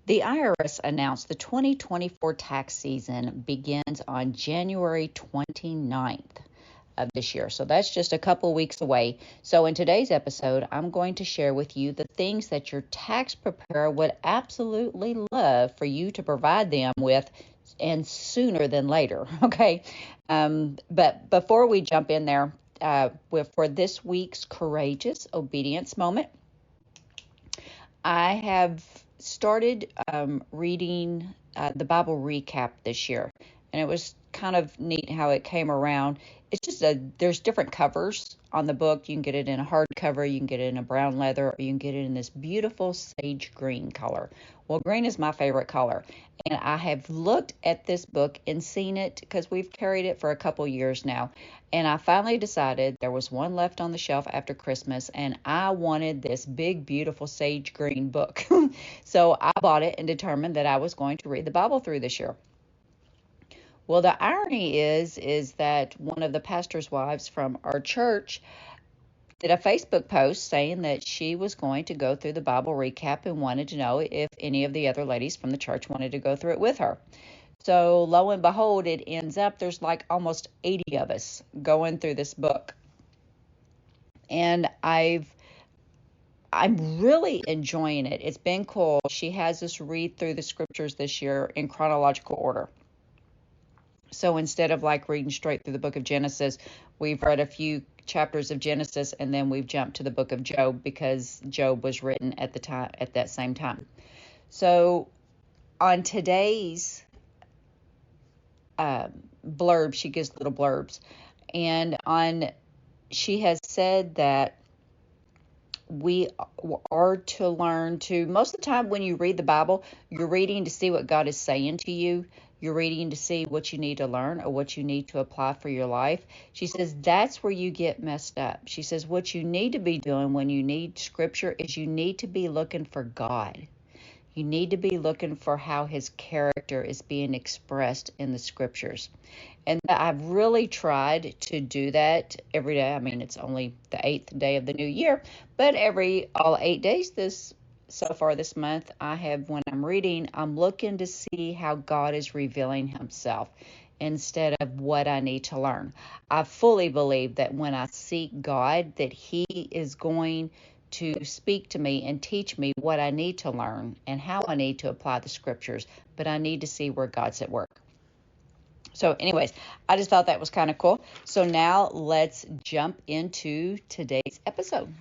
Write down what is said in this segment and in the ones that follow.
The IRS announced the 2024 tax season begins on January 29th of this year. So that's just a couple weeks away. So in today's episode, I'm going to share with you the things that your tax preparer would absolutely love for you to provide them with, and sooner than later. Okay. But before we jump in there, for this week's Courageous Obedience Moment, I have started reading the Bible recap this year, and it was kind of neat how it came around. It's just there's different covers on the book. You can get it in a hardcover, you can get it in a brown leather, or you can get it in this beautiful sage green color. Well, green is my favorite color, and I have looked at this book and seen it because we've carried it for a couple years now. And I finally decided there was one left on the shelf after Christmas, and I wanted this big, beautiful sage green book. So I bought it and determined that I was going to read the Bible through this year. Well, the irony is that one of the pastor's wives from our church did a Facebook post saying that she was going to go through the Bible recap and wanted to know if any of the other ladies from the church wanted to go through it with her. So lo and behold, it ends up there's like almost 80 of us going through this book. And I'm really enjoying it. It's been cool. She has us read through the scriptures this year in chronological order. So instead of like reading straight through the book of Genesis, we've read a few chapters of Genesis and then we've jumped to the book of Job because Job was written at that same time. So on today's blurb, she gives little blurbs, and she has said that we are to learn to, most of the time when you read the Bible, you're reading to see what God is saying to you. You're reading to see what you need to learn or what you need to apply for your life. She says that's where you get messed up. She says what you need to be doing when you need scripture is you need to be looking for God. You need to be looking for how his character is being expressed in the scriptures. And I've really tried to do that every day. I mean, it's only the 8th day of the new year, but all 8 days so far this month, when I'm reading, I'm looking to see how God is revealing himself instead of what I need to learn. I fully believe that when I seek God, that he is going to speak to me and teach me what I need to learn and how I need to apply the scriptures, but I need to see where God's at work. So anyways, I just thought that was kind of cool. So now let's jump into today's episode.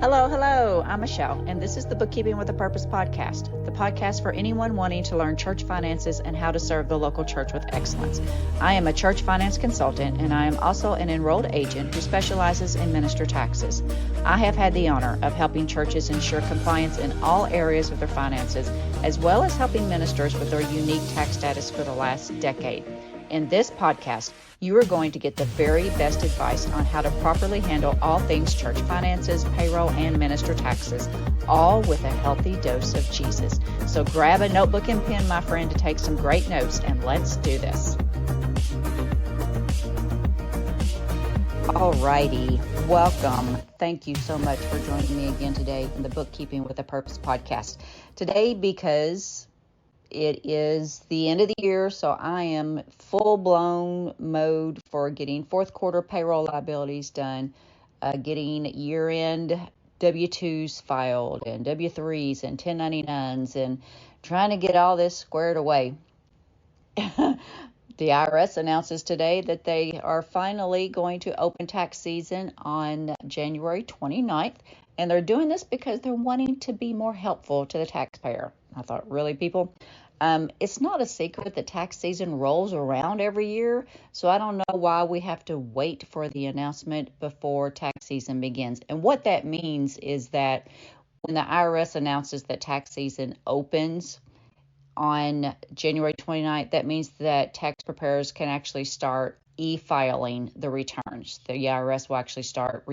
Hello, I'm Michelle, and this is the Bookkeeping with a Purpose podcast, the podcast for anyone wanting to learn church finances and how to serve the local church with excellence. I am a church finance consultant, and I am also an enrolled agent who specializes in minister taxes. I have had the honor of helping churches ensure compliance in all areas of their finances, as well as helping ministers with their unique tax status for the last decade. In this podcast, you are going to get the very best advice on how to properly handle all things church finances, payroll, and minister taxes, all with a healthy dose of Jesus. So grab a notebook and pen, my friend, to take some great notes, and let's do this. Alrighty, welcome. Thank you so much for joining me again today in the Bookkeeping with a Purpose podcast. Today, because it is the end of the year, so I am full-blown mode for getting fourth quarter payroll liabilities done, getting year-end W-2s filed and W-3s and 1099s, and trying to get all this squared away. The IRS announces today that they are finally going to open tax season on January 29th, and they're doing this because they're wanting to be more helpful to the taxpayer. I thought, really, people? It's not a secret that tax season rolls around every year, so I don't know why we have to wait for the announcement before tax season begins. And what that means is that when the IRS announces that tax season opens on January 29th, that means that tax preparers can actually start e-filing the returns. The IRS will actually start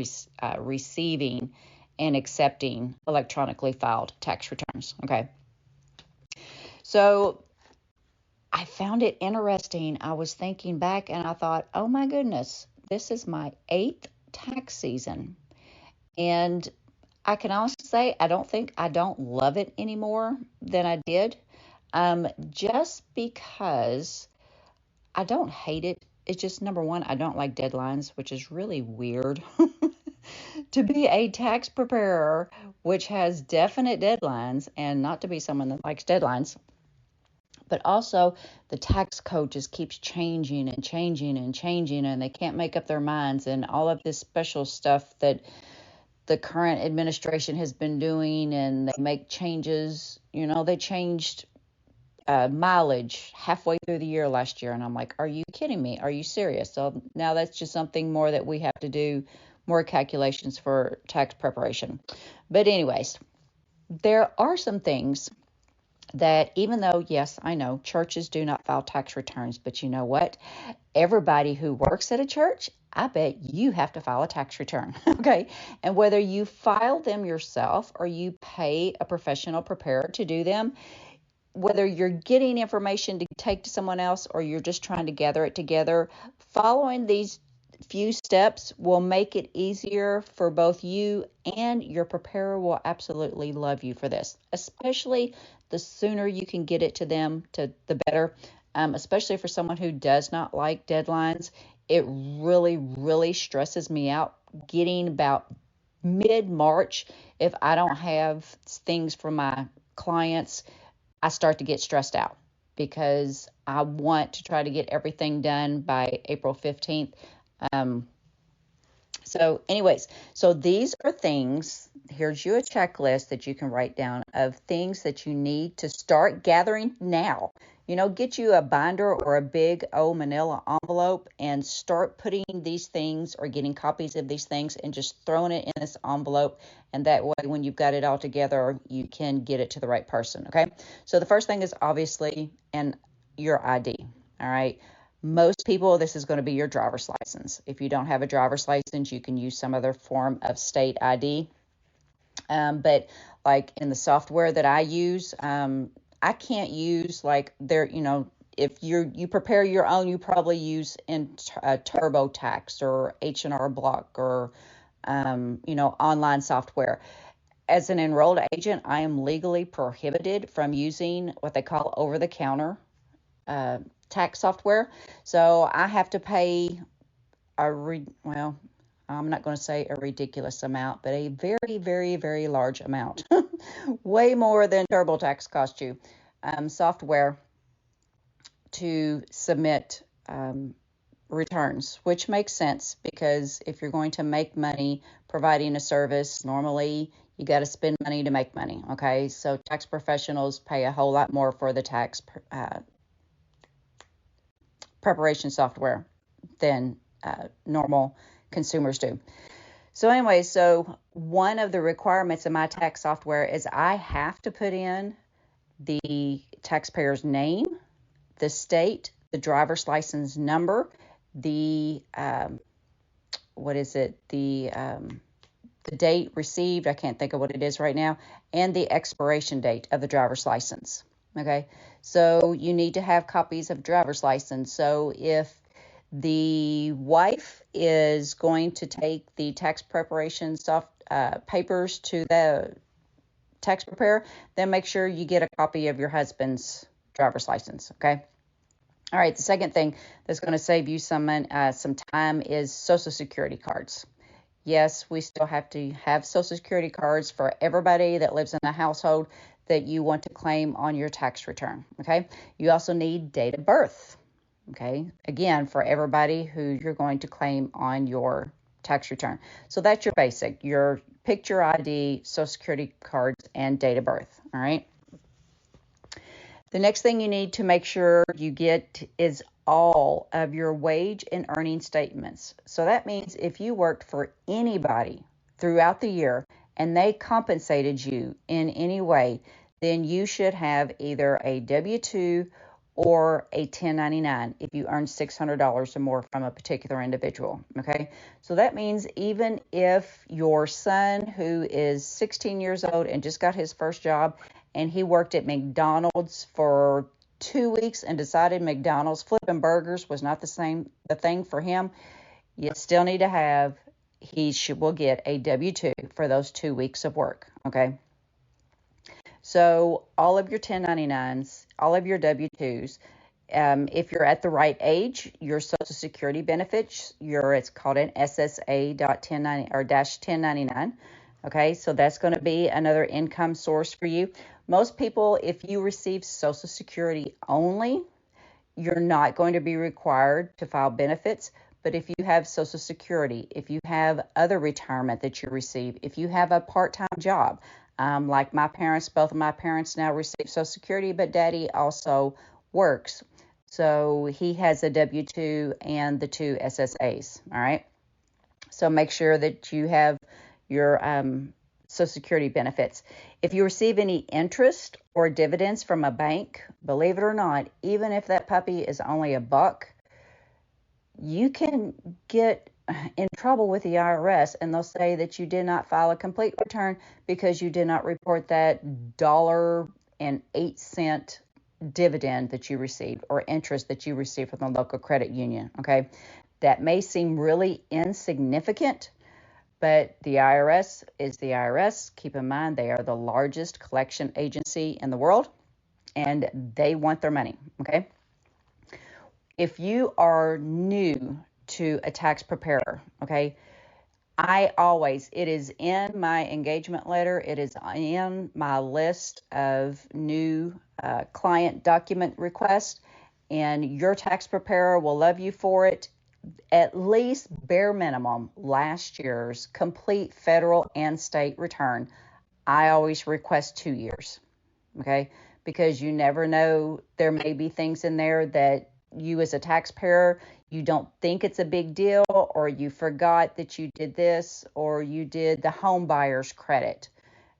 receiving and accepting electronically filed tax returns. Okay. So I found it interesting. I was thinking back and I thought, oh my goodness, this is my 8th tax season. And I can honestly say I don't love it anymore than I did. Just because I don't hate it. It's just number one, I don't like deadlines, which is really weird. To be a tax preparer, which has definite deadlines, and not to be someone that likes deadlines, but also the tax code just keeps changing and changing and changing, and they can't make up their minds, and all of this special stuff that the current administration has been doing, and they make changes. They changed mileage halfway through the year last year, and I'm like, are you kidding me? Are you serious? So now that's just something more that we have to do, more calculations for tax preparation. But anyways, there are some things that, even though, yes, I know churches do not file tax returns, but you know what? Everybody who works at a church, I bet you have to file a tax return. Okay. And whether you file them yourself or you pay a professional preparer to do them, whether you're getting information to take to someone else or you're just trying to gather it together, following these few steps will make it easier for both you, and your preparer will absolutely love you for this. Especially the sooner you can get it to them, the better. Especially for someone who does not like deadlines. It really, really stresses me out getting about mid-March. If I don't have things from my clients, I start to get stressed out because I want to try to get everything done by April 15th. So anyways, so these are things, here's you a checklist that you can write down of things that you need to start gathering now. Get you a binder or a big old manila envelope and start putting these things or getting copies of these things and just throwing it in this envelope. And that way, when you've got it all together, you can get it to the right person. Okay. So the first thing is obviously your ID. All right. Most people, this is going to be your driver's license. If you don't have a driver's license, you can use some other form of state ID. But like in the software that I use, I can't use like if you prepare your own, you probably use in TurboTax or H&R Block or, online software. As an enrolled agent, I am legally prohibited from using what they call over-the-counter tax software. So I have to pay I'm not going to say a ridiculous amount, but a very, very, very large amount, way more than TurboTax cost you, software to submit returns, which makes sense because if you're going to make money providing a service, normally you got to spend money to make money. Okay, so tax professionals pay a whole lot more for the tax preparation software than normal consumers do. So anyway, so one of the requirements of my tax software is I have to put in the taxpayer's name, the state, the driver's license number, the the date received, I can't think of what it is right now, and the expiration date of the driver's license. Okay, so you need to have copies of driver's license. So if the wife is going to take the tax preparation papers to the tax preparer, then make sure you get a copy of your husband's driver's license. Okay. All right. The second thing that's going to save you some time is Social Security cards. Yes, we still have to have Social Security cards for everybody that lives in the household that you want to claim on your tax return. Okay. You also need date of birth. Okay. Again, for everybody who you're going to claim on your tax return. So that's your basic, your picture ID, Social Security cards, and date of birth. All right. The next thing you need to make sure you get is all of your wage and earning statements. So that means if you worked for anybody throughout the year and they compensated you in any way, then you should have either a W-2 or a 1099 if you earn $600 or more from a particular individual. Okay, so that means even if your son, who is 16 years old and just got his first job, and he worked at McDonald's for 2 weeks and decided McDonald's flipping burgers was not the thing for him, you still need to have will get a W-2 for those 2 weeks of work, okay? So all of your 1099s, all of your W-2s, if you're at the right age, your Social Security benefits, it's called an SSA.1090 or -1099. Okay, so that's going to be another income source for you. Most people, if you receive Social Security only, you're not going to be required to file benefits. But if you have Social Security, if you have other retirement that you receive, if you have a part-time job, like both of my parents now receive Social Security, but Daddy also works. So he has a W-2 and the 2 SSAs, all right? So make sure that you have your Social Security benefits. If you receive any interest or dividends from a bank, believe it or not, even if that puppy is only $1, you can get in trouble with the IRS, and they'll say that you did not file a complete return because you did not report that $1.08 dividend that you received or interest that you received from the local credit union, okay? That may seem really insignificant, but the IRS is the IRS. Keep in mind, they are the largest collection agency in the world, and they want their money, okay? If you are new to a tax preparer, okay, it is in my engagement letter, it is in my list of new client document requests, and your tax preparer will love you for it. At least bare minimum last year's complete federal and state return. I always request 2 years, okay, because you never know, there may be things in there that you as a taxpayer, you don't think it's a big deal, or you forgot that you did this, or you did the home buyer's credit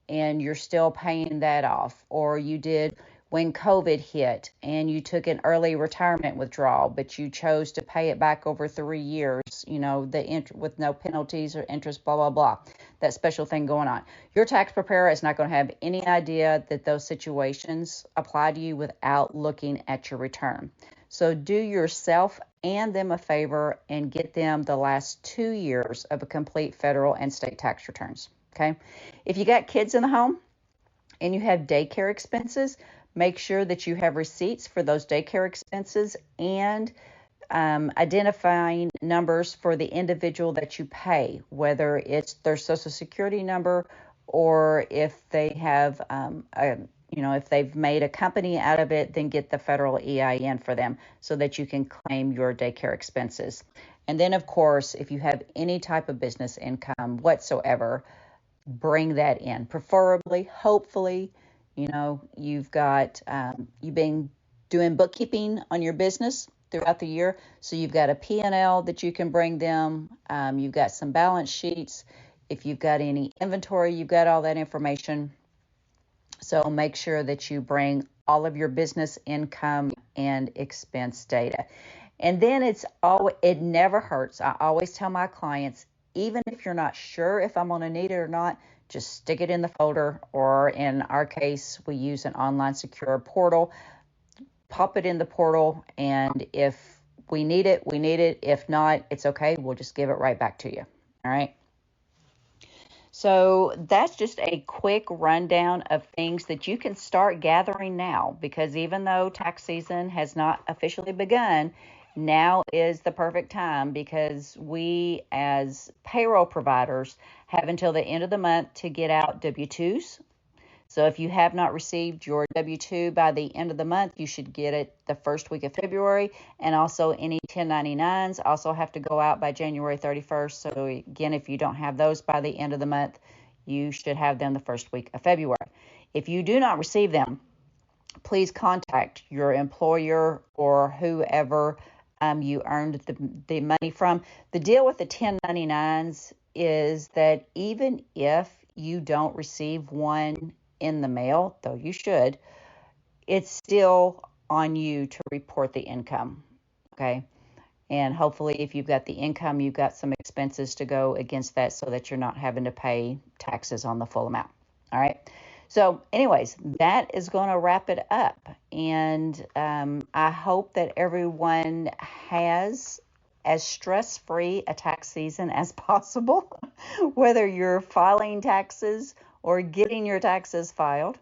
and you're still paying that off, or you did when COVID hit and you took an early retirement withdrawal, but you chose to pay it back over 3 years, with no penalties or interest, blah, blah, blah, that special thing going on. Your tax preparer is not going to have any idea that those situations apply to you without looking at your return. So do yourself and them a favor and get them the last 2 years of a complete federal and state tax returns, okay? If you got kids in the home and you have daycare expenses, make sure that you have receipts for those daycare expenses and identifying numbers for the individual that you pay, whether it's their Social Security number or if they have if they've made a company out of it, then get the federal EIN for them so that you can claim your daycare expenses. And then, of course, if you have any type of business income whatsoever, bring that in. Preferably, hopefully, you've been doing bookkeeping on your business throughout the year. So you've got a P&L that you can bring them. You've got some balance sheets. If you've got any inventory, you've got all that information. So make sure that you bring all of your business income and expense data. And then it never hurts. I always tell my clients, even if you're not sure if I'm going to need it or not, just stick it in the folder, or in our case, we use an online secure portal. Pop it in the portal, and if we need it, we need it. If not, it's okay. We'll just give it right back to you. All right. So that's just a quick rundown of things that you can start gathering now, because even though tax season has not officially begun, now is the perfect time, because we as payroll providers have until the end of the month to get out W-2s. So if you have not received your W-2 by the end of the month, you should get it the first week of February. And also any 1099s also have to go out by January 31st. So again, if you don't have those by the end of the month, you should have them the first week of February. If you do not receive them, please contact your employer or whoever you earned the money from. The deal with the 1099s is that even if you don't receive one in the mail, though you should, it's still on you to report the income, okay? And hopefully if you've got the income, you've got some expenses to go against that so that you're not having to pay taxes on the full amount, all right? So anyways, that is going to wrap it up. And I hope that everyone has as stress-free a tax season as possible, whether you're filing taxes or getting your taxes filed.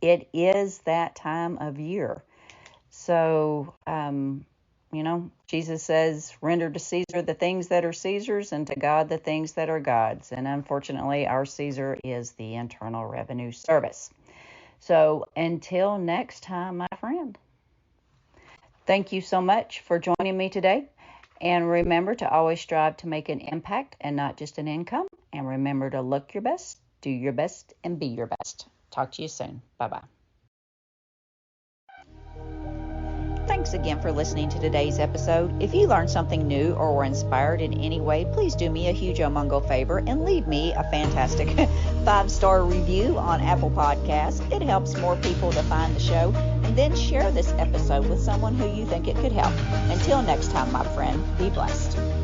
It is that time of year. So, Jesus says, render to Caesar the things that are Caesar's and to God the things that are God's. And unfortunately, our Caesar is the Internal Revenue Service. So until next time, my friend, thank you so much for joining me today. And remember to always strive to make an impact and not just an income. And remember to look your best, do your best, and be your best. Talk to you soon. Bye-bye. Thanks again for listening to today's episode. If you learned something new or were inspired in any way, please do me a huge omungo favor and leave me a fantastic 5-star review on Apple Podcasts. It helps more people to find the show. And then share this episode with someone who you think it could help. Until next time, my friend, be blessed.